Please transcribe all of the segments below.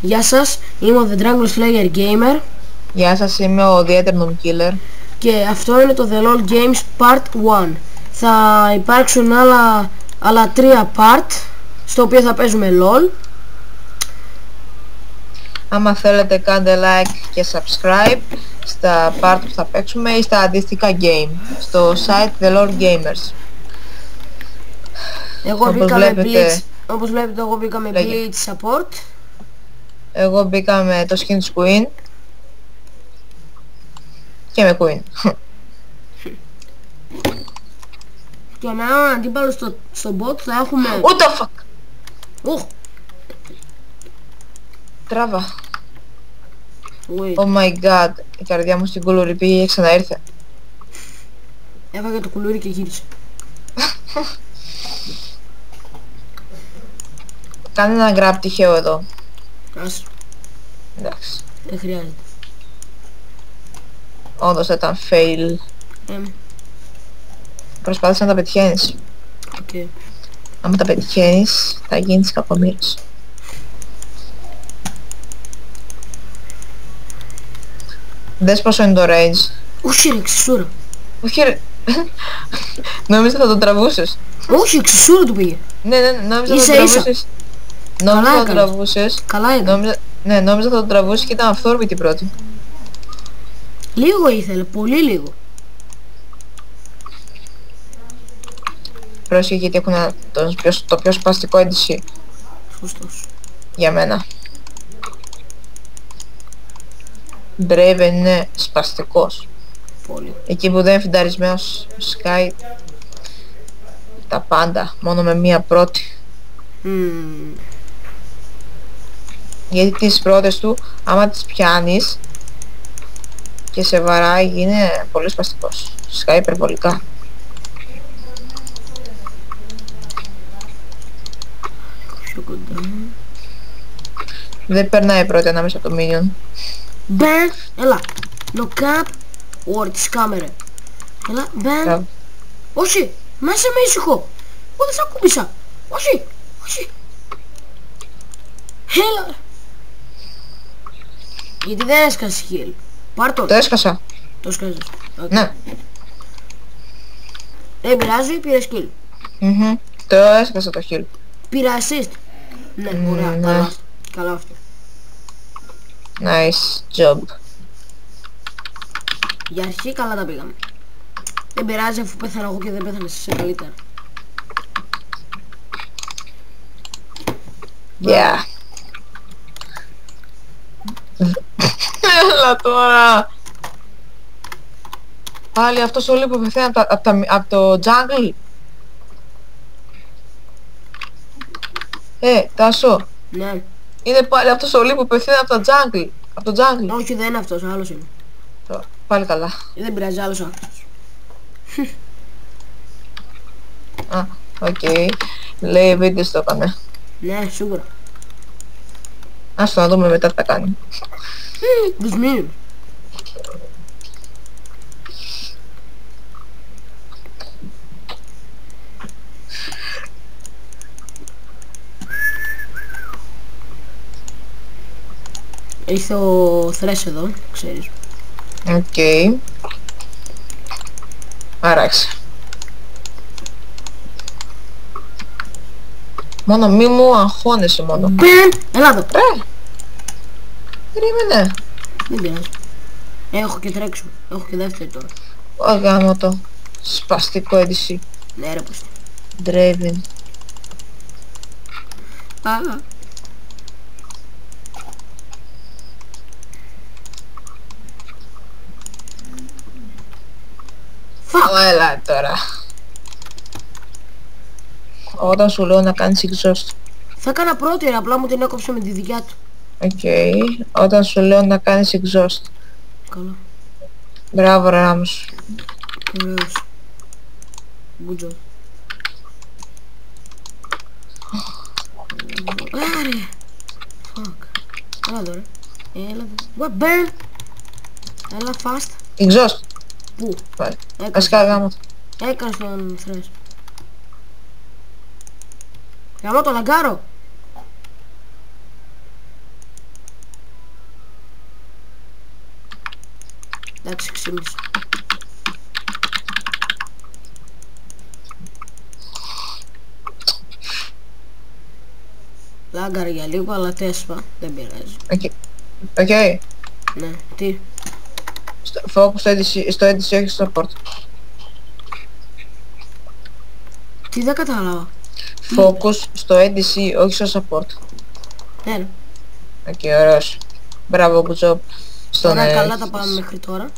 Γεια σας, είμαι ο The Dragon Slayer Gamer. Γεια σας, είμαι ο The Eternal Killer. Και αυτό είναι το The LOL Games Part 1. Θα υπάρξουν άλλα 3 part, στο οποίο θα παίζουμε LOL. Άμα θέλετε κάντε like και subscribe στα part που θα παίξουμε ή στα αντίστοιχα game στο site The LOL Gamers. Εγώ Όπως μπήκα με βλέπετε- Blitz, όπως βλέπετε εγώ μπήκα με Λέγε. Blitz Support. Εγώ μπήκα με το skin της Queen και με Queen. Και με έναν αντίπαλο στο bot θα έχουμε... What the fuck! Ουχ! Τράβα. Wait, Oh my god, η καρδιά μου στην κουλούρη πήγε και ξαναήρθε. έβαγε το κουλούρι και γύρισε. Κάνε ένα grab τυχαίο εδώ. Ας, Εντάξει. δεν χρειάζεται. Όντως θα ήταν fail. Προσπάθησε να τα πετυχαίνεις. Οκ. Άμα τα πετυχαίνεις θα γίνεις κακομοίρης. Δες πόσο είναι το range. Όχι ρε, εξισούρα. Όχι ρε. Νόμιζα θα το τραβούσες. Όχι, εξισούρα του πήγε. Ναι, νόμιζα θα Ίσα, το ίσα. τραβούσες. Νόμιζα θα το έκανες. τραβούσες. Καλά έκανε. Νόμιζα θα το τραβούσες και ήταν αυθόρμητη πρώτη. Λίγο ήθελε, πολύ λίγο. Πρόσεχε γιατί έχουν το πιο σπαστικό NDC Σωστός. για μένα. Draven είναι σπαστικός. Πολύ. Εκεί που δεν είναι φινταρισμένος Sky τα πάντα, μόνο με μία πρώτη. Γιατί τις πρώτες του, άμα τις πιάνεις και σε βαράει, είναι πολύ σπαστικός. Sky υπερβολικά. Πιο κοντά. Δεν περνάει πρώτη ανάμεσα από το minion. Μπεν, έλα. Look up. Ωρ, τη κάμερα. Έλα, μπεν. Μπράβο. Όχι, μέσα με ήσυχο. Εγώ δεν σ' ακούμπησα. Όχι, όχι. Έλα. Γιατί δεν έσκασε heal. Πάρ' το. Το έσκασα. Το σκάζεις. Okay. Ναι. Δεν πειράζει, πήρε skill. Το έσκασα το heal. Πήρα assist. Ναι, ωραία, ναι. καλά. Καλά αυτό. Nice job. Για αρχή καλά τα πήγαμε. Δεν πειράζει αφού πέθανα εγώ και δεν πέθανες εσύ καλύτερα. Yeah. Έλα τώρα. Πάλι αυτός όλοι που πεθαίνει από το jungle. Τάσο. Ναι. Είναι πάλι αυτός όλοι που πεθαίνει από το jungle. Όχι, δεν είναι αυτός, άλλος είναι. Πάλι καλά. Δεν πειράζει, άλλος άνθρωπος. Α, οκ. Λέει βίντεο το έκανε. Ναι, σίγουρα. Ας το να δούμε μετά τι θα κάνει. Δυσμήνυ. Ήρθε ο Θρές εδώ, ξέρεις. Οκ. Άραξε. Μόνο μη μου αγχώνεσαι μόνο. Μπεν! Έλα εδώ. Ρε! Περίμενε. Δεν πειράζει. Έχω και τρέξω. Έχω και δεύτερη τώρα. Γάμο το. Σπαστικό EDC. Ναι ρε πως. Draven. Α, Έλα τώρα. Όταν σου λέω να κάνεις exhaust. θα έκανα πρώτη, ρε, απλά μου την έκοψε με τη δικιά του. Οκ. Όταν σου λέω να κάνεις exhaust. Καλά. Μπράβο ρε Ράμος. Ωραίος. Good job. Άρε. Fuck. Έλα εδώ ρε. Έλα εδώ. What, Ben? Έλα fast. Exhaust. Πού? Πάλι. Έκανες. Ασκά γάμο το. Έκανες τον Θρές. Γαμώ το λαγκάρο. Εντάξει, ξύμισε. Λάγκαρε για λίγο, αλλά τέσπα. Δεν πειράζει. Οκ. Ναι, τι. Focus στο EDC, όχι στο support. Τι δεν κατάλαβα. Focus στο EDC, όχι στο support. Ναι, ναι. Οκ, ωραίος. Μπράβο, good job. Τώρα καλά τα πάμε μέχρι τώρα.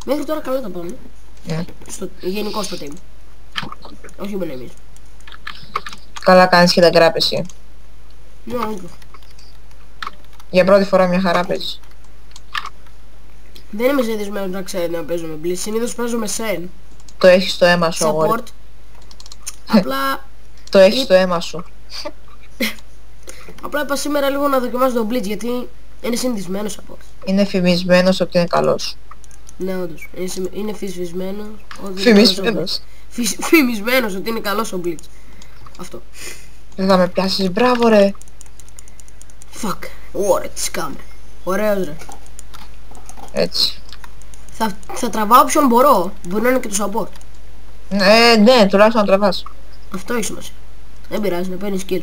Μέχρι τώρα καλά τα πάμε. Ναι. Γενικό στο team. Όχι μόνο εμείς. Καλά κάνεις και τα γκράπ εσύ. Ναι, όχι. Για πρώτη φορά μια χαρά παίζεις. Δεν είμαι συνηθισμένος να ξέρω να παίζω με Blitz. Συνήθως παίζω με Sen. Το έχεις στο αίμα σου, αγόρι. Support. Απλά... Το έχεις στο αίμα σου. Απλά είπα σήμερα λίγο να δοκιμάσω τον Blitz γιατί είναι συνηθισμένος support. Είναι φημισμένος ότι είναι καλός. Ναι, όντως. Είναι φυσισμένος. Φημισμένος. Φημισμένος ότι είναι καλός ο Blitz. Αυτό. Δεν θα με πιάσεις, μπράβο ρε. Fuck. Ωραία, τι σκάμε. Ωραίος ρε. Έτσι. Θα τραβάω όποιον μπορώ. Μπορεί να είναι και το support. Ναι, τουλάχιστον να τραβάς. Αυτό έχει σημασία. Δεν πειράζει, να παίρνει skill.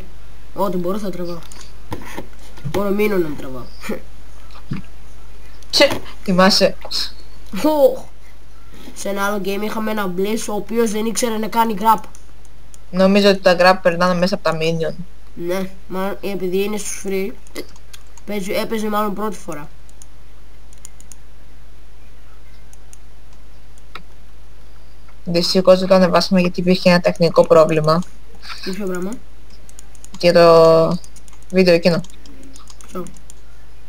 Ό,τι μπορώ θα τραβάω. Μόνο μείνω να μην τραβάω. Θυμάσαι. Σε ένα άλλο game είχαμε ένα Blitz ο οποίος δεν ήξερε να κάνει grab. Νομίζω ότι τα grab περνάνε μέσα από τα minion. Ναι, μάλλον επειδή είναι στους free έπαιζε μάλλον πρώτη φορά. Δυστυχώς δεν το ανεβάσαμε γιατί υπήρχε ένα τεχνικό πρόβλημα. Τι ποιο πράγμα? Και το βίντεο εκείνο. Ποιο?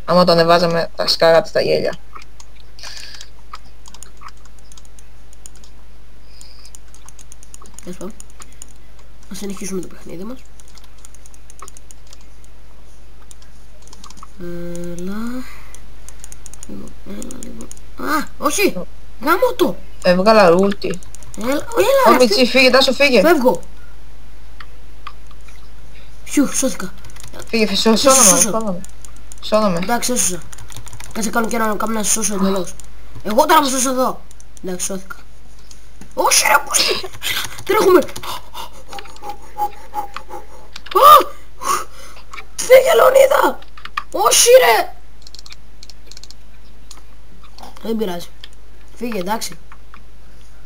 Άμα το ανεβάζαμε θα σκάγατε στα γέλια. Τέλος πάντων. Ας συνεχίσουμε το παιχνίδι μας. Έλα λίγο. Α, όχι! Γάμω το! Έβγαλα ρούλτι. Έλα, Ω Μιτσί, φύγε, Τάσο, φύγε. Φεύγω! Φιου, σώθηκα. Φύγε, σώνομαι. Εντάξει, έσωσα. Κάτσε κάνω και ένα κάμου να σε σώσω εντελώς. Εγώ τώρα μου σώσω εδώ. Εντάξει, σώθηκα. Όχι ρε, πώς... Τρέχουμε! Φύγε Λεωνίδα! Όχι ρε! Δεν πειράζει. Φύγε, εντάξει.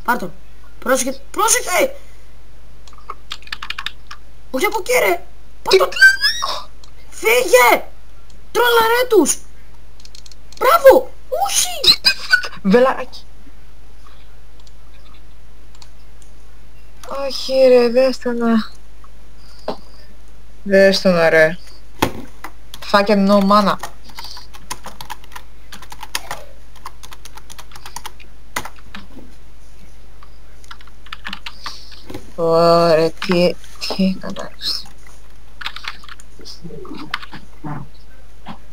Πάρ' τον. Πρόσεχε, πρόσεχε! Όχι από εκεί ρε! Πάρ' τον. Φύγε! Τρολαρέ τους! Μπράβο! Όχι! Βελάκι. Όχι ρε, δες το να ρε. Fucking no mana. Ωραία, τι έκανα.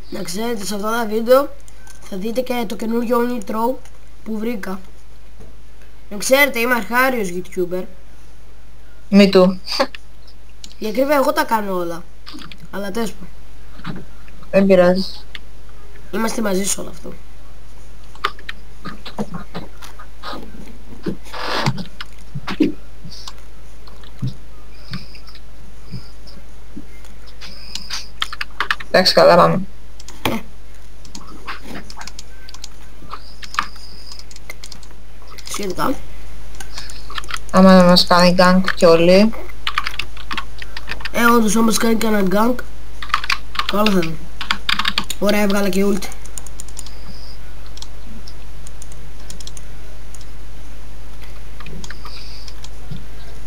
Να ξέρετε, σε αυτά τα βίντεο θα δείτε και το καινούργιο intro που βρήκα. Να ξέρετε, είμαι αρχάριος YouTuber. Me too. Για ακρίβεια εγώ τα κάνω όλα. Αλλά τέσπα. Δεν πειράζει. Είμαστε μαζί σε όλο αυτό. Εντάξει, καλά πάμε. Σχετικά. Άμα να μας κάνει gank κι όλοι. Όντως όμως κάνει και ένα gank. Καλό θα είναι. Ωραία, έβγαλα και ult.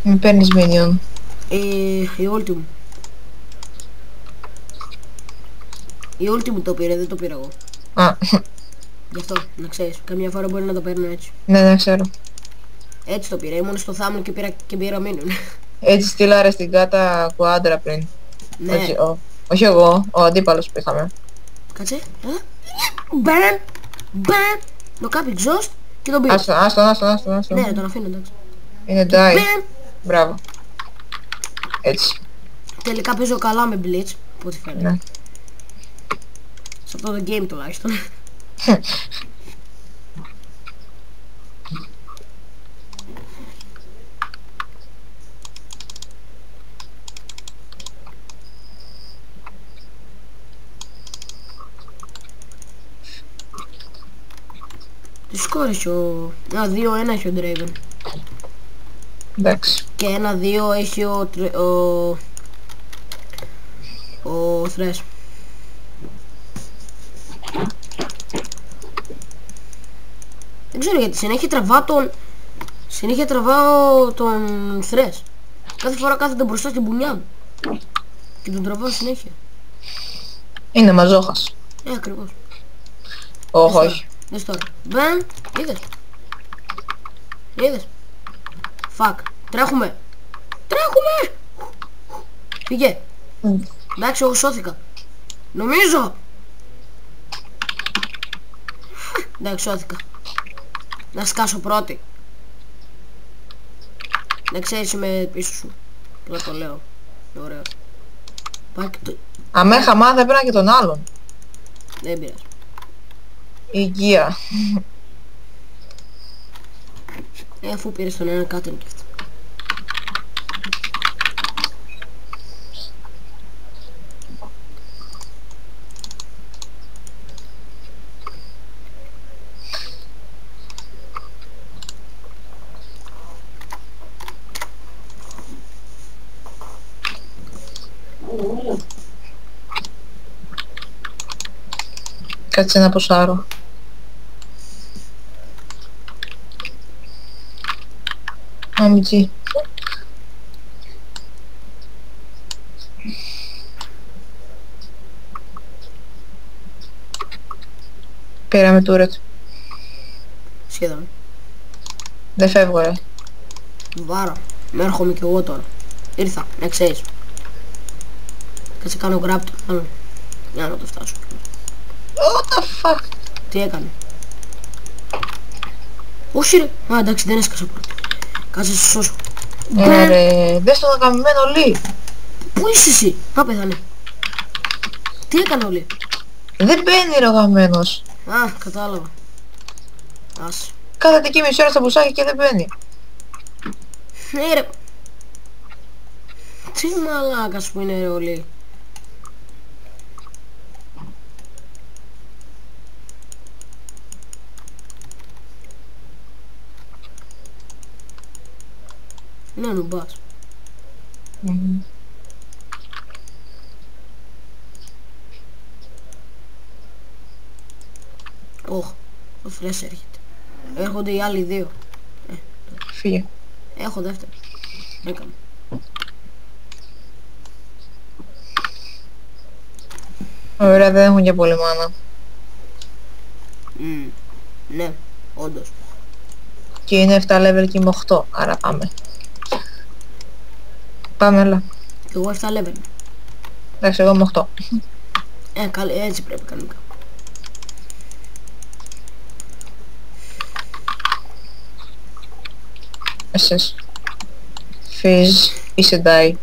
Μην παίρνεις minion. Η ulti μου. Η ulti μου το πήρε, δεν το πήρα εγώ. Α, Γι' αυτό, να ξέρεις, καμιά φορά μπορεί να το παίρνω έτσι. ναι, ξέρω. Έτσι το πήρα, ήμουν στο θάμνο και πήρα minion. Έτσι στείλα στην κάτα κουάντρα πριν. Ναι. Όχι εγώ, ο αντίπαλος που είχαμε. Κάτσε. Μπαν! Μπαν! Το κάπι exhaust και τον πήρα. Άστον. Ναι, τον αφήνω, εντάξει. Είναι die. Μπαν! Μπράβο. Έτσι. Τελικά παίζω καλά με Blitz, από ό,τι φαίνεται. Ναι. Σε αυτό το game τουλάχιστον. Τι σκόρ έχει ο... 2-1 έχει ο Draven. Εντάξει. Και 1-2 έχει ο Thresh. Δεν ξέρω γιατί συνέχεια τραβάω τον Thresh. Κάθε φορά κάθεται μπροστά στην μπουνιά μου και τον τραβάω συνέχεια. Είναι μαζόχας. Ακριβώς. Όχι. Δες τώρα. Μπεν, είδες. Φακ. Τρέχουμε. Πήγε. Εντάξει, εγώ σώθηκα. Νομίζω. Εντάξει, σώθηκα. Να σκάσω πρώτη. Να ξέρεις είμαι πίσω σου. Τώρα το λέω. Ωραίο. Αμέ χαμά θα έπαιρνα και τον άλλον. Δεν πειράζει. Υγεία. Αφού πήρες τον ένα κάτω είναι και αυτό. Κάτσε να ποσάρω. Αμιτζή. Πήραμε τούρετ. Σχεδόν. Δεν φεύγω ρε. Βάρα. Με έρχομαι κι εγώ τώρα. Ήρθα, να ξέρεις. Κάτσε κάνω grab το άλλο. Για να το φτάσω. What the fuck. Τι έκανε. Όχι ρε. Α, εντάξει, δεν έσκασα πρώτα. Κάτσε σε σώσω. Ρε, δες τον αγαπημένο Λί. Πού είσαι εσύ. Α, πέθανε. Τι έκανε ο Λί. Δεν μπαίνει ρε ο αγαπημένος. Α, κατάλαβα. Άσε. Κάθεται εκεί μισή ώρα στο μπουσάκι και δεν μπαίνει. Ναι ρε. Τι μαλάκας που είναι ρε ο Λί. Ναι, νουμπάς. Ωχ, ο Φρέσ έρχεται. Έρχονται οι άλλοι δύο. Φύγε. Έχω δεύτερο. Έκαμε. Ωραία, δεν έχουν και πολύ μάνα. Ναι, όντως. Και είναι 7 level και είμαι 8, άρα πάμε. Πάμε, έλα. Και εγώ 7 level. Εντάξει, εγώ είμαι 8. Καλή, έτσι πρέπει κανονικά. Εσείς. Φιζ, είσαι die.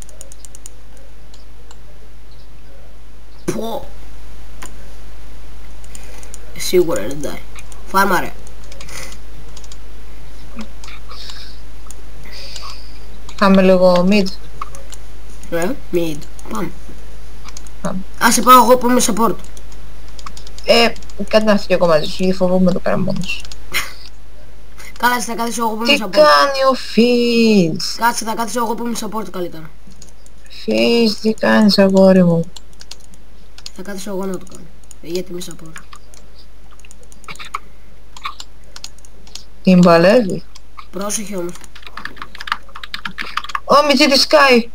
Πω. Σίγουρα είναι die. Φάρμα ρε. Πάμε λίγο mid. Mid. Πάμε. Πάμε. Άσε πάω εγώ που είμαι support. Κάτι να φύγει εγώ μαζί σου, γιατί φοβούμαι εδώ πέρα μόνος. Καλά, θα κάθεσαι εγώ που είμαι Τι support. κάνει ο Φιζ. Κάτσε, θα κάθεσαι εγώ που είμαι support καλύτερα. Φιζ, τι κάνεις αγόρι μου. Θα κάθεσαι εγώ να το κάνω. Γιατί είμαι support. Την παλεύει. Πρόσεχε όμως. Ω, Μιτζή τη σκάει.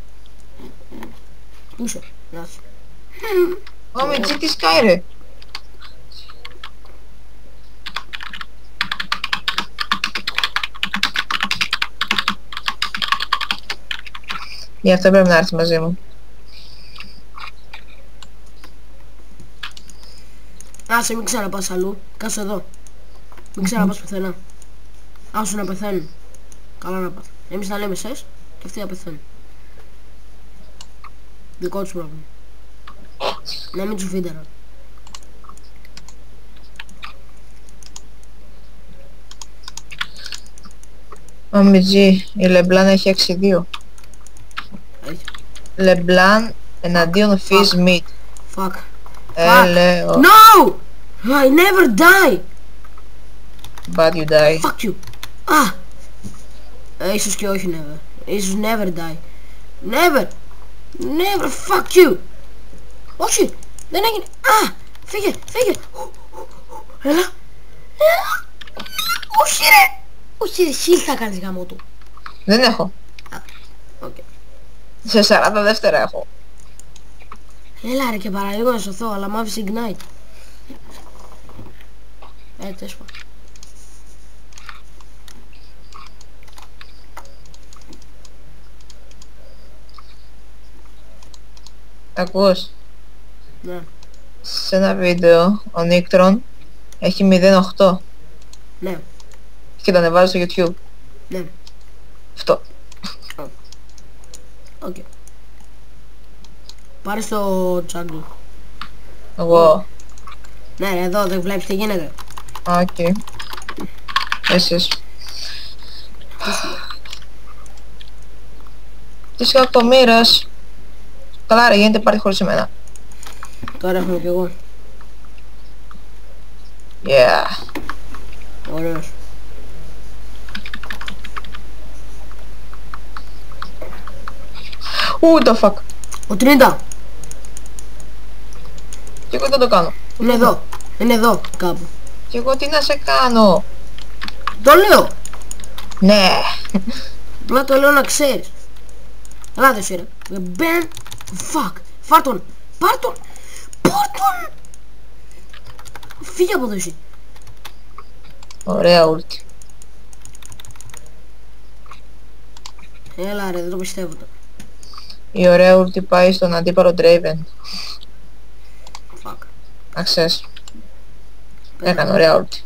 Πού είσαι, να σου. Ω, Μιτζή τη σκάει ρε. Γι' αυτό πρέπει να έρθει μαζί μου. Άσε, μην ξαναπάς αλλού. Κάτσε εδώ. Μην ξαναπάς πουθενά. Άσου να πεθαίνουν. Καλά να πας. Εμείς θα λέμε σες και αυτοί θα πεθαίνουν. Δικό τους πρόβλημα. Να μην τους φίντεραν. Ω, Μιτζή, η Λεμπλάν έχει 6-2. Έχει. Λεμπλάν εναντίον Φιζ Mid. Fuck. Λέω. No! I never die! But you die. Fuck you. Α! Ίσως και όχι never. Ίσως never die. Never. Never. Fuck you. Όχι. Δεν έγινε. Α! Φύγε. Φύγε. Έλα. Έλα. Όχι ρε. Όχι ρε. Shield θα κάνεις γάμο του. Δεν έχω. Οκ. Σε 40 δεύτερα έχω. Έλα ρε και παραλίγο να σωθώ, αλλά μ' άφησε ignite. Τέλος πάντων. Ακούς? Ναι. Σε ένα βίντεο ο Νίκτρον έχει 0.8 Ναι. και το ανεβάζει στο YouTube. Ναι. Αυτό. Οκ. Πάρε στο jungle. Εγώ. Ναι ρε, εδώ δεν βλέπεις τι γίνεται. Οκ. Εσείς. Της κακομοίρας. Καλά ρε, γίνεται πάρτι χωρίς εμένα. Τώρα έχουμε κι εγώ. Yeah. Ωραίος. The fuck. Ο Τρίτα. Και εγώ δεν το κάνω. Είναι εδώ. Είναι εδώ κάπου. Και εγώ τι να σε κάνω. Το λέω. Ναι. Απλά το λέω να ξέρεις. Ελάτε εσύ ρε. Μπεν. Fuck. Φάρ' τον. Πάρ' τον. Πάρ' τον. Φύγε από εδώ εσύ. Ωραία ούλτη. Έλα ρε, δεν το πιστεύω τώρα. Η ωραία ούλτη πάει στον αντίπαλο Draven. Fuck. Να ξέρεις. Έκανε ωραία ούλτη.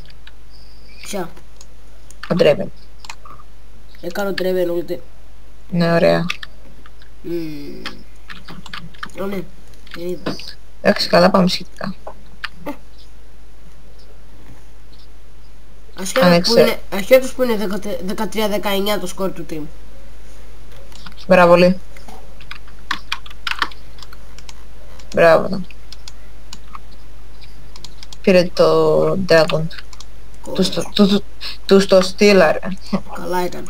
Ποια. Ο Draven. Έκανα τρέβεν ούτε. Ναι, ωραία. Ναι. Εντάξει, καλά πάμε σχετικά. Ασχέτως που είναι 13-19 το σκορ του team. Μπράβο πολύ. Μπράβο. Πήρε το Dragon του το στείλα ρε. Καλά έκανε.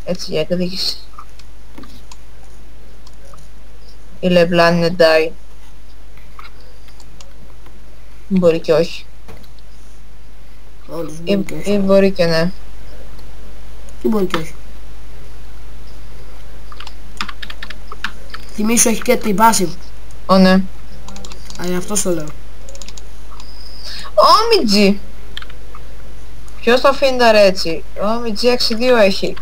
Έτσι για εκδίκηση. Η LeBlanc είναι die. Μπορεί και όχι. Όντως μπορεί και όχι. Ή μπορεί και ναι. Τι μπορεί και όχι. Θυμήσου έχει και την passive. Ω ναι. Α, γι' αυτό στο λέω. Όμιτζι! Ποιος το αφήνει τα ρε έτσι. Όμιτζι 6-2 έχει.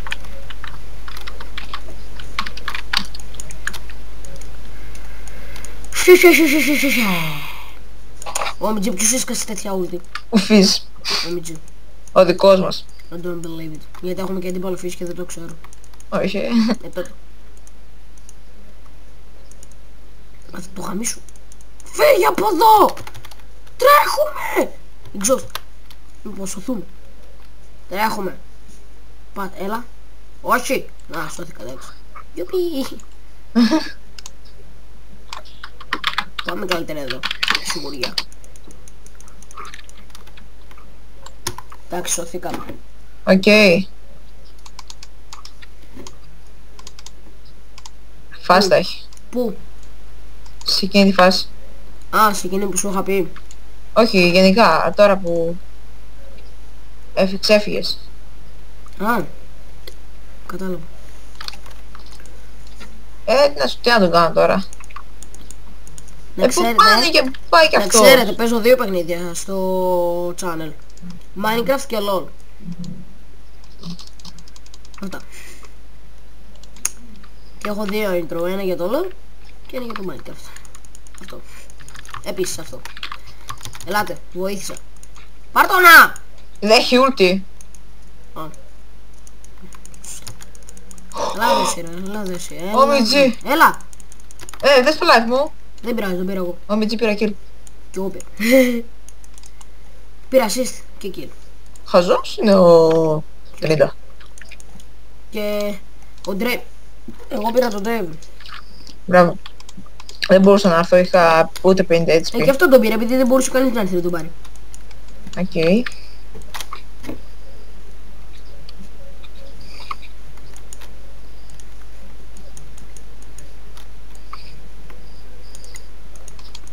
Ο MG, ποιος έσκασε τέτοια ulti. Ο Φις. Ο MG. Ο δικός μας. I don't believe it. Γιατί έχουμε και αντίπαλο Φις και δεν το ξέρω. Όχι. Τότε. Θα το χαμίσου. Φύγε από εδώ! Τρέχουμε! Exhaust. Λοιπόν, σωθούμε. Τρέχουμε. Πάτε, έλα. Όχι. Να, σώθηκα εντάξει. Γιουπί. Πάμε καλύτερα εδώ. Σιγουριά. Εντάξει, σωθήκαμε. Οκ. Φάση τα έχει. Πού? Σε εκείνη τη φάση. Α, σε εκείνη που σου είχα πει. Όχι, γενικά, τώρα που ξέφυγες. Α, κατάλαβα. Τι να τον κάνω τώρα. Να Πού πάνε και πάει και να αυτό. ξέρετε, παίζω δύο παιχνίδια στο channel. Minecraft και LOL. Αυτά. Και έχω δύο intro, ένα για το LOL και ένα για το Minecraft. Αυτό. Επίσης αυτό. Ελάτε, βοήθησα. Πάρ' το να! Δεν έχει ulti. Α. Έλα δε εσύ ρε, έλα δε εσύ. Ο MG. Έλα! Δες το live μου. Δεν πειράζει, τον πήρα εγώ. Ο MG πήρα kill. Κι εγώ πήρα. Πήρα assist και kill. Χαζός είναι ο 30. Και ο Drave. Εγώ πήρα τον Drave. Μπράβο. Δεν μπορούσα να έρθω, είχα ούτε 50 HP. Και αυτό τον πήρα επειδή δεν μπορούσε κανείς να έρθει να τον πάρει. Οκ.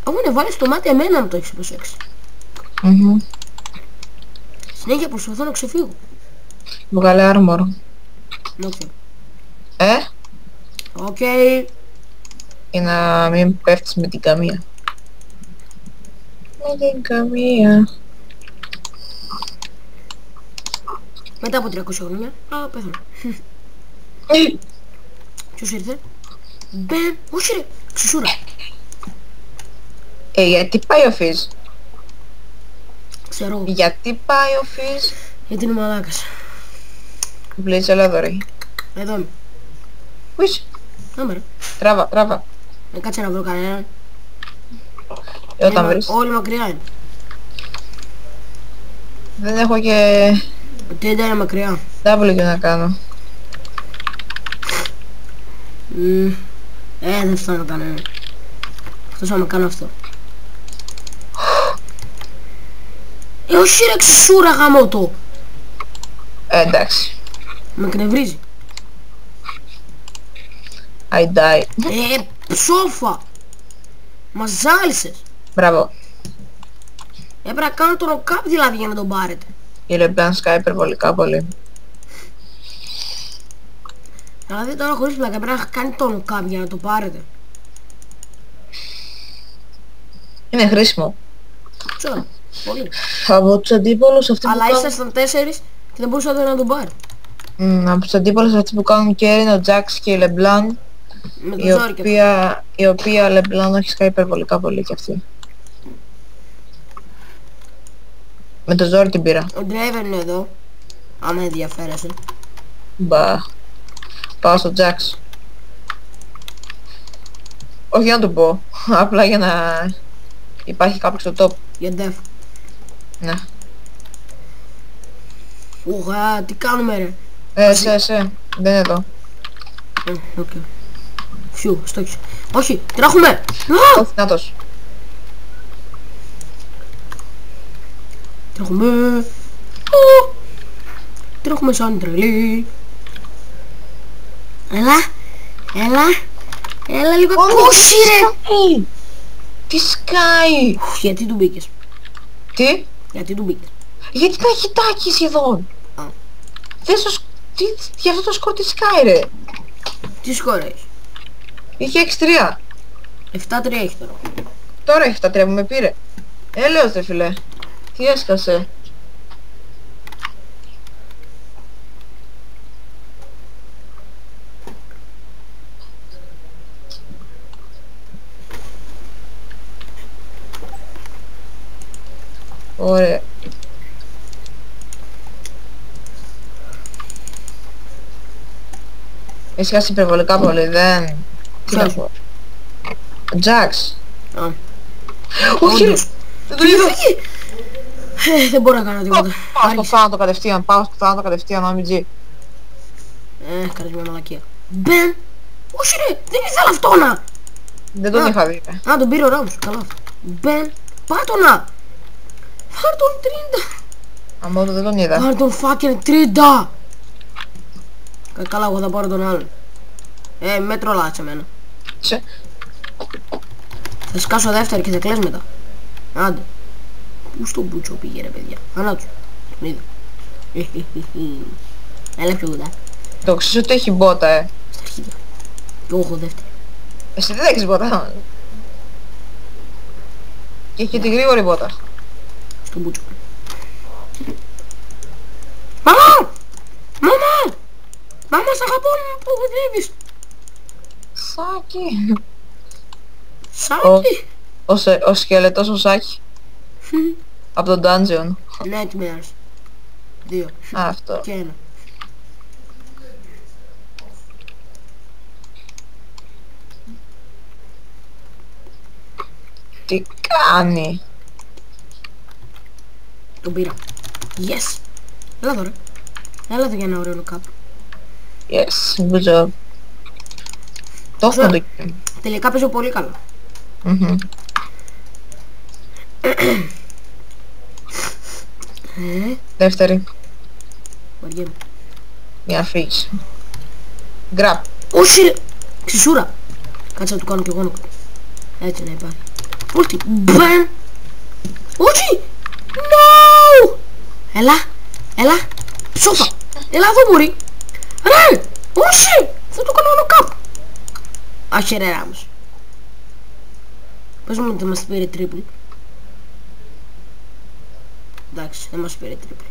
Έχουν βάλει στο μάτι εμένα, μου το έχεις προσέξει. Συνέχεια προσπαθώ να ξεφύγω. Βγάλε armor. Ναι, οκ. Για να μην πέφτεις με την καμία. Με την καμία. Μετά από 300 χρόνια. Πέθανα. Ποιος ήρθε? Μπεν. Όχι ρε. Ξυσούρα. Γιατί πάει ο Φιζ? Ξέρω. Γιατί πάει ο Φιζ? Γιατί είναι μαλάκας. Βλέπει, έλα εδώ ρε. Εδώ είμαι. Πού είσαι? Άμα ρε. Τράβα. Κάτσε να βρω κανέναν. Όταν βρεις. Όλοι μακριά είναι. Δεν έχω και Τι είναι μακριά. W να κάνω. Δεν φτάνω κανέναν. Αυτός άμα κάνω αυτό. Όχι ρε ξυσούρα γαμώ το. Εντάξει. Με εκνευρίζει. I die. Ψόφα. Μας ζάλισες. Μπράβο. Έπρεπε να κάνω το νοκάπ δηλαδή για να τον πάρετε. Η LeBlanc σκάει υπερβολικά πολύ. Δηλαδή τώρα χωρίς πλάκα έπρεπε να κάνει το νοκάπ για να το πάρετε. Είναι χρήσιμο. Ξέρω. Πολύ. Από τους αντίπολους αυτοί Αλλά που ήσασταν 4 και δεν μπορούσατε να τον πάρει. από τους αντίπολους αυτοί που κάνουν carry είναι ο Jax και η LeBlanc, Με το η ζόρι και οποία LeBlanc έχει σκάει υπερβολικά πολύ κι αυτή. Με το ζόρι την πήρα. ο driver είναι εδώ. Άμα ενδιαφέρεσαι. Μπα. Πάω στο Jax. Όχι για να του πω, απλά για να υπάρχει κάποιος στο top. Για def. Ναι. Ουχα, τι κάνουμε ρε. Σε. Δεν είναι εδώ. Οκ. Φιου, στόχισε. Όχι, τρέχουμε. Όχι, νάτος. Τρέχουμε. Τρέχουμε σαν τρελή. Έλα λίγο. Όχι ρε. Τι σκάει. Γιατί του μπήκες. Τι? Γιατί του μπήκες. Γιατί τα χιτάκι σχεδόν. Θες το γι' αυτό το σκορ τι σκάει ρε. Τι σκορ έχεις? Είχε 6-3. 7-3 έχει τώρα. Τώρα έχει 7-3 που με πήρε. Έλεος ρε φίλε. Τι έσκασε. Ωραία. Έχει χάσει υπερβολικά πολύ, δεν... Τι να Ποιος? πω. Jax. Όχι ρε. Δεν το είδα. Δεν μπορώ να κάνω τίποτα. Πάω στο θάνατο κατευθείαν, OMG. Κάνεις μια μαλακία. Μπεν. Όχι ρε, δεν ήθελα αυτό να. Δεν τον είχα δει. Τον πήρε ο Ράμος, καλά. Μπεν, πάτωνα. Πάρ' τον 30. Αμώ δεν τον είδα. Πάρ' τον fucking 30. Καλά, εγώ θα πάρω τον άλλον. Με τρολάτσε εμένα. Σε. Θα σκάσω δεύτερη και θα κλαις μετά. Άντε. Πού στο μπούτσο πήγε ρε παιδιά. Ανάτσου. Τον είδα. Έλα πιο κοντά. Το ξέρεις ότι έχει μπότα, Στα αρχίδια. Και εγώ έχω δεύτερη. Εσύ δεν έχεις μπότα. Και έχει και τη γρήγορη μπότα. Στο μπούτσο. Μαμά! Μαμά! Μαμά, σ' αγαπώ που δουλεύεις. Σάκι. Σάκι. Ο σκελετός ο Σάκι. Από το dungeon. Nightmares. 2. Αυτό. Και 1. Τι κάνει. Τον πήρα. Yes. Έλα εδώ ρε. Έλα εδώ για ένα ωραίο κάπου. Yes, good job. Το έχουμε το game. Τελικά παίζω πολύ καλά. Δεύτερη. Βαριέμαι. Για να φύγεις. Γκραπ. Όχι ρε. Ξυσούρα. Κάτσε να του κάνω κι εγώ νοκ. Έτσι να υπάρχει. Ulti. Μπαμ. Όχι. No. Έλα. Ψόφα. Έλα εδώ μωρί. Ρε. Όχι. Θα το κάνω κάπου. Όχι ρε Ράμος. Πες μου ότι μας πήρε τρίπλη. Εντάξει, δεν μας πήρε τρίπλη.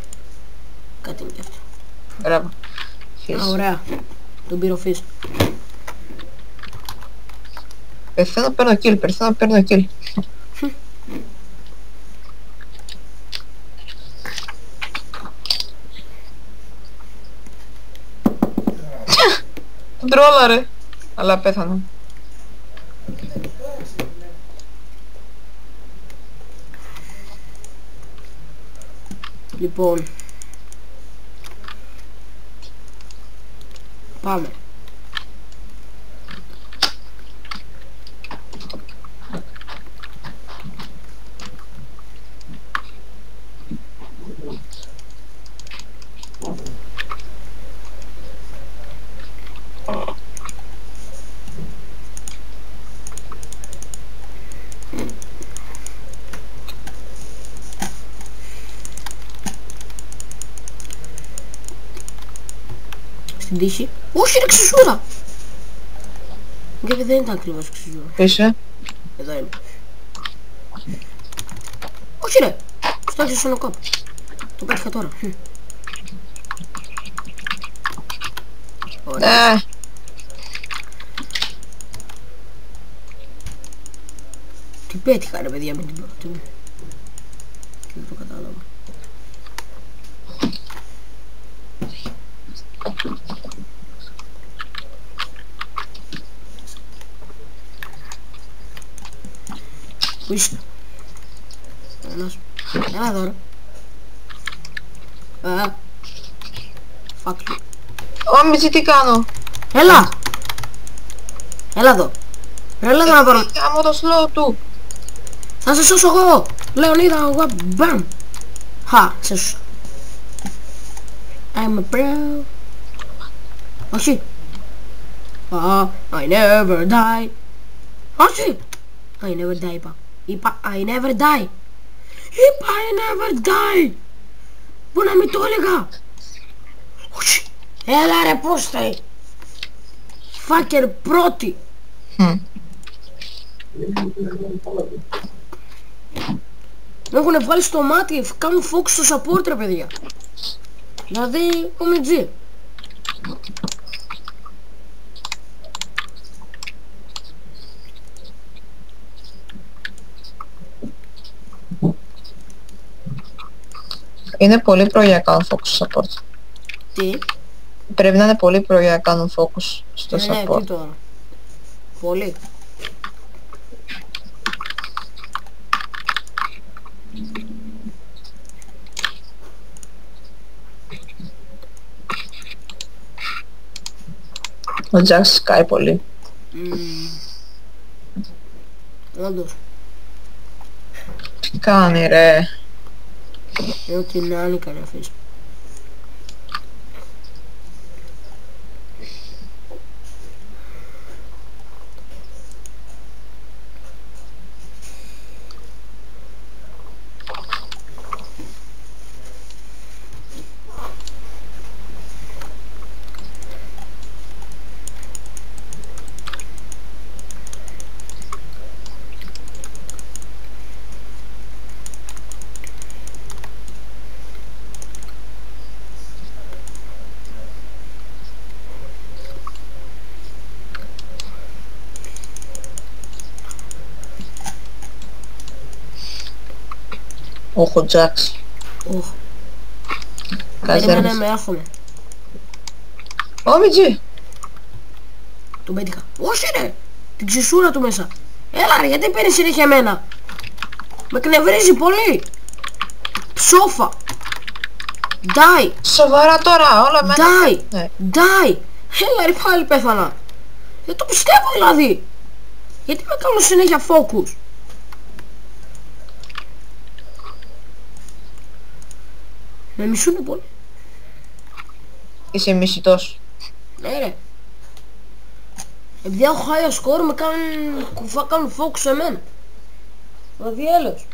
Κάτι είναι κι αυτό. Μπράβο. Α, ωραία. Τον πήρε ο Φις. Πεθαίνω παίρνω kill. Τον τρόλαρε. Αλλά πέθανα. Λοιπόν. Πάμε. Στην τύχη. Όχι είναι ξεσούρα. Γιατί δεν ήταν ακριβώς ξεσούρα. Πίσω. Εδώ είμαι. Όχι ρε. Στο άρχισε στον κόπο. Το πέτυχα τώρα. Ωραία. Τι πέτυχα ρε παιδιά με την πρώτη μου. Δεν το κατάλαβα. Πού είσαι? Ένας. Έλα εδώ ρε. Fuck you. Μιτσι τι κάνω. Έλα! Έλα εδώ. Έλα εδώ να πάρω. Κάμω το slow του. Θα σε σώσω εγώ. Λεωνίδα εγώ. Μπαμ. Χα, σε σώσα. I'm a pro. Όχι. I never die. Όχι. I never die είπα I never die. Είπα I never die. Πού να μην το έλεγα. Όχι. Έλα ρε πώς θα. Φάκερ πρώτη. Με έχουν βγάλει στο μάτι. Κάνουν focus στο support ρε παιδιά. Δηλαδή ο Μιτζή. Είναι πολύ πρωί για να κάνουν focus στο support. Τι? Πρέπει να είναι πολύ πρωί για να κάνουν focus στο support. Ναι, τι τώρα. Πολύ. Ο Jax σκάει πολύ. Όντως. Τι κάνει ρε. Ό,τι να είναι κάνει αφήσει. Όχι ο Jax. Οχ. Περίμενε με έρχομαι. Ω Μιτζή. Τον πέτυχα. Όχι ρε. Την ξυσούρα του μέσα. Έλα ρε γιατί παίρνει συνέχεια εμένα. Με κνευρίζει πολύ. Ψόφα. Die. Σοβαρά τώρα όλα μένα. Die. Ναι. Die. Έλα ρε πάλι πέθανα. Δεν το πιστεύω δηλαδή. Γιατί με κάνουν συνέχεια focus. Με μισούνε πολύ. Είσαι μισητός. Ναι ρε. Επειδή έχω high score με κάνουν focus σε μένα. Ο διέλος.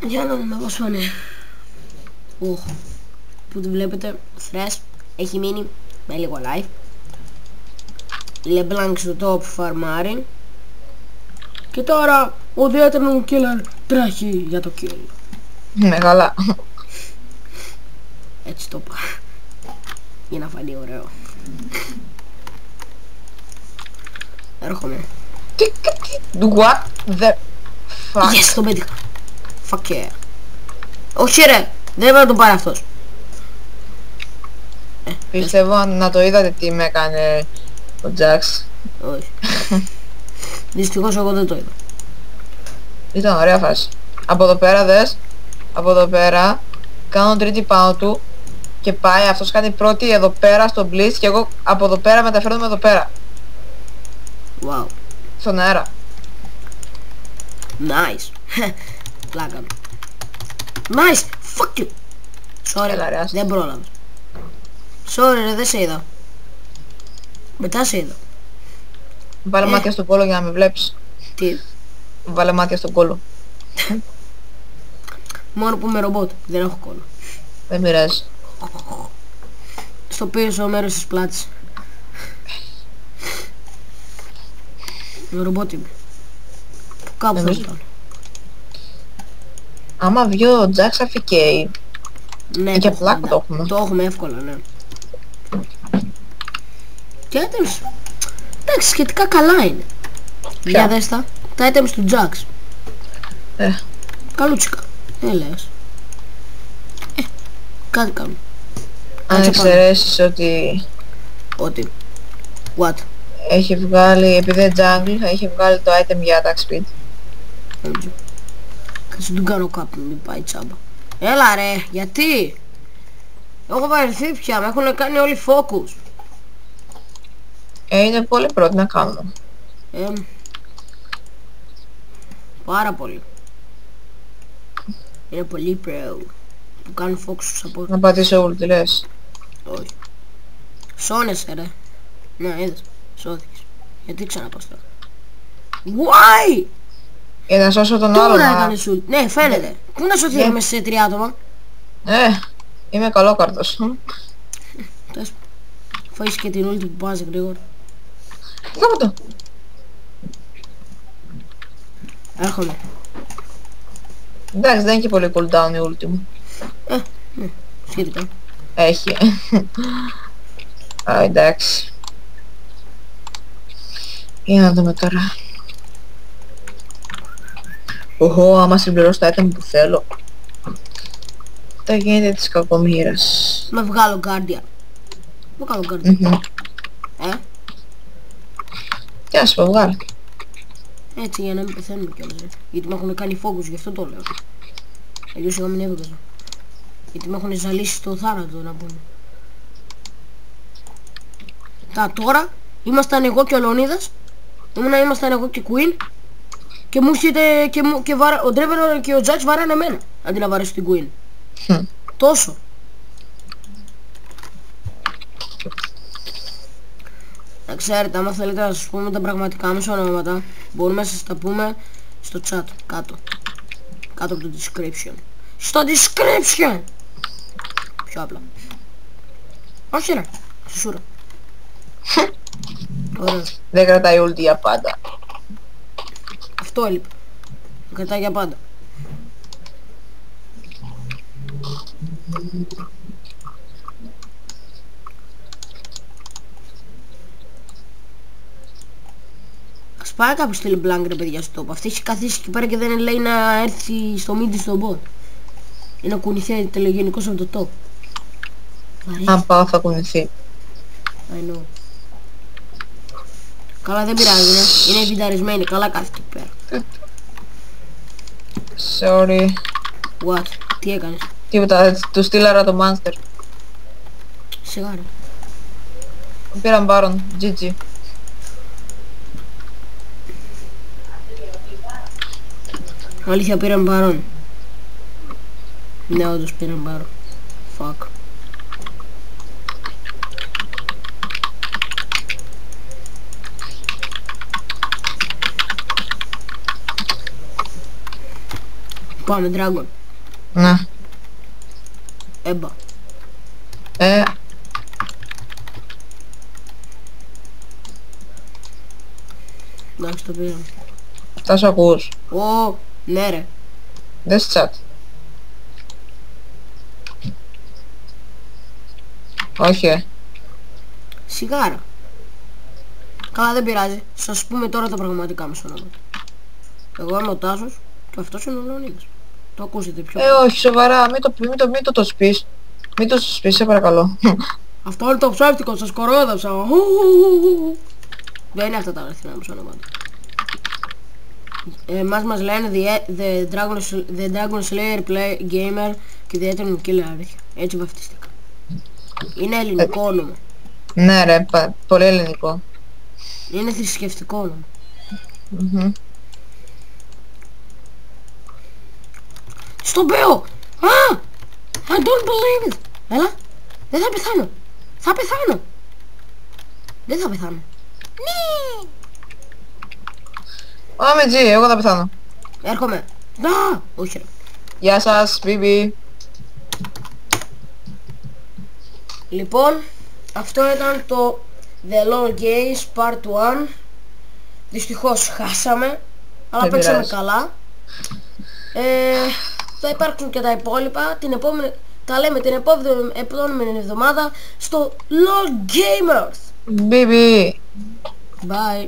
Για να δούμε πώς φανεί. Που το βλέπετε, Thresh έχει μείνει με λίγο life. LeBlanc στο top φαρμάρι. Και τώρα ο διέτρανο killer τρέχει για το kill. Μεγάλα. Έτσι το είπα. Για να φανεί ωραίο. Έρχομαι. What the fuck. Yes, το πέτυχα. Fuck yeah. Όχι ρε, δεν έπρεπε να τον πάρει αυτός. Πιστεύω να το είδατε τι με έκανε ο Jax. Όχι. Δυστυχώς εγώ δεν το είδα. Ήταν ωραία φάση. Από εδώ πέρα δες. Από εδώ πέρα κάνω τρίτη πάνω του και πάει, αυτός κάνει πρώτη εδώ πέρα στο Blitz και εγώ από εδώ πέρα μεταφέρομαι εδώ πέρα. Wow. Στον αέρα. Nice. Πλάκα. Nice. Fuck you. Sorry. Έλα, ρε, Δεν πρόλαβες. Sorry ρε, δεν σε είδα. Μετά σε είδα. Βάλε μάτια στον κόλο για να με βλέπεις. Τι. Βάλε μάτια στον κόλο. Μόνο που είμαι ρομπότ. Δεν έχω κόλλο. Δεν πειράζει. Στο πίσω μέρος της πλάτης. Με ρομπότ είμαι. Που κάπου θα Νομίζω. ήταν. Άμα βγει ο Jax αφικέει. Ναι, και το πλάκα έχουμε. το έχουμε. Το έχουμε εύκολα, ναι. Και items. Εντάξει, σχετικά καλά είναι. Για δες τα. Τα items του Jax. Καλούτσικα. Λες. Κάτι κάνουν. Αν Κάτσε πάνω. εξαιρέσεις ότι Ότι. What. έχει βγάλει, επειδή είναι jungle, έχει βγάλει το item για attack speed. Κάτσε του κάνω κάποιον, μην πάει τσάμπα. Έλα ρε, γιατί. Έχω βαρεθεί πια, με έχουν κάνει όλοι focus. Είναι πολύ πρώτη να κάνουμε. Πάρα πολύ. Είναι πολύ pro. Που κάνουν focus στους από... Να πατήσω ult, λες. Όχι. Σώνεσαι ρε. Ναι, είδες. Σώθηκες. Γιατί ξαναπάς τώρα. Why! Για να σώσω τον άλλο. Τώρα έκανες ult. Ναι, φαίνεται. Πού να σωθεί μέσα σε 3 άτομα. Είμαι καλόκαρδος. Τες. Φάεις και την ult που πας γρήγορα. Κάπου το. Έρχομαι. Εντάξει, δεν έχει πολύ cooldown η ulti μου. Ναι, σχετικά. Έχει. Α, εντάξει. Για να δούμε τώρα. Οχο, άμα συμπληρώσω τα item που θέλω. Θα γίνεται της κακομοίρας. Να βγάλω Guardian. Να βγάλω Guardian. Τι να σου πω, βγάλω. Έτσι για να μην πεθαίνουμε κιόλας ρε. Γιατί με έχουν κάνει focus, γι' αυτό το λέω. Αλλιώς εγώ μην έβγαζα. Γιατί με έχουν ζαλίσει στο θάνατο να πούμε. Τώρα ήμασταν εγώ και ο Λεωνίδας. Ήμασταν εγώ και Queen. Και μου έρχεται και ο Ντρέβερ και ο Jax βαράνε εμένα. Αντί να βαρέσω την Queen. Τόσο. Να ξέρετε, άμα θέλετε να σας πούμε τα πραγματικά μας ονόματα, μπορούμε να σας τα πούμε στο chat, κάτω. Κάτω από το description. Στο description! Πιο απλά. Όχι ρε, σουσούρα. Ωραία. Δεν κρατάει ulti για πάντα. Αυτό έλειπε. Κρατάει για πάντα. Ας πάει κάποιος στη LeBlanc ρε παιδιά στο top. Αυτή έχει καθίσει εκεί πέρα και δεν λέει να έρθει στο mid στο bot. Ή να κουνηθεί τελεγενικώς από το top. Αν πάω θα κουνηθεί. I know. Καλά δεν πειράζει, ναι. Είναι βινταρισμένη, καλά κάθεται εκεί πέρα. Sorry. What, τι έκανες? Τίποτα, του στείλαρα το monster. Σιγά ρε. Πήραν Baron, GG. Αλήθεια πήραν Baron. Ναι, όντως πήραν Baron. Fuck. Πάμε, Dragon. Ναι. Έμπα. Εντάξει, το πήρα. Θα σου ακούς. Ω, ναι ρε. Δες chat. Όχι. Σιγάρα. Καλά, δεν πειράζει. Σας πούμε τώρα τα πραγματικά μας ονόματα. Εγώ είμαι ο Τάσος και αυτός είναι ο Λεωνίδας. Το ακούσετε πιο πολύ. Όχι, σοβαρά, μην το σπείς. Μην το σπείς, σε παρακαλώ. Αυτό είναι το ψεύτικο, σας κορόδαψα. Δεν είναι αυτά τα αληθινά μας ονόματα. Μας λένε The Dragon Slayer Play Gamer και ιδιαίτερα είναι και λέει αλήθεια. Έτσι βαφτίστηκα. Είναι ελληνικό όνομα. Ναι ρε, πολύ ελληνικό. Είναι θρησκευτικό όνομα. Στον Πέο! Α! I don't believe it! Έλα! Δεν θα πεθάνω! Θα πεθάνω! Δεν θα πεθάνω. Ναι! Άμε G, εγώ θα πεθάνω. Έρχομαι. Να! Όχι ρε. Γεια σας, Μπίμπι. Λοιπόν, αυτό ήταν το The Long Games Part 1. Δυστυχώς χάσαμε, αλλά Δεν παίξαμε πειράζει. καλά. Θα υπάρξουν και τα υπόλοιπα. Την επόμενη, τα λέμε την επόμενη εβδομάδα στο Long Gamers. Μπίμπι. Bye.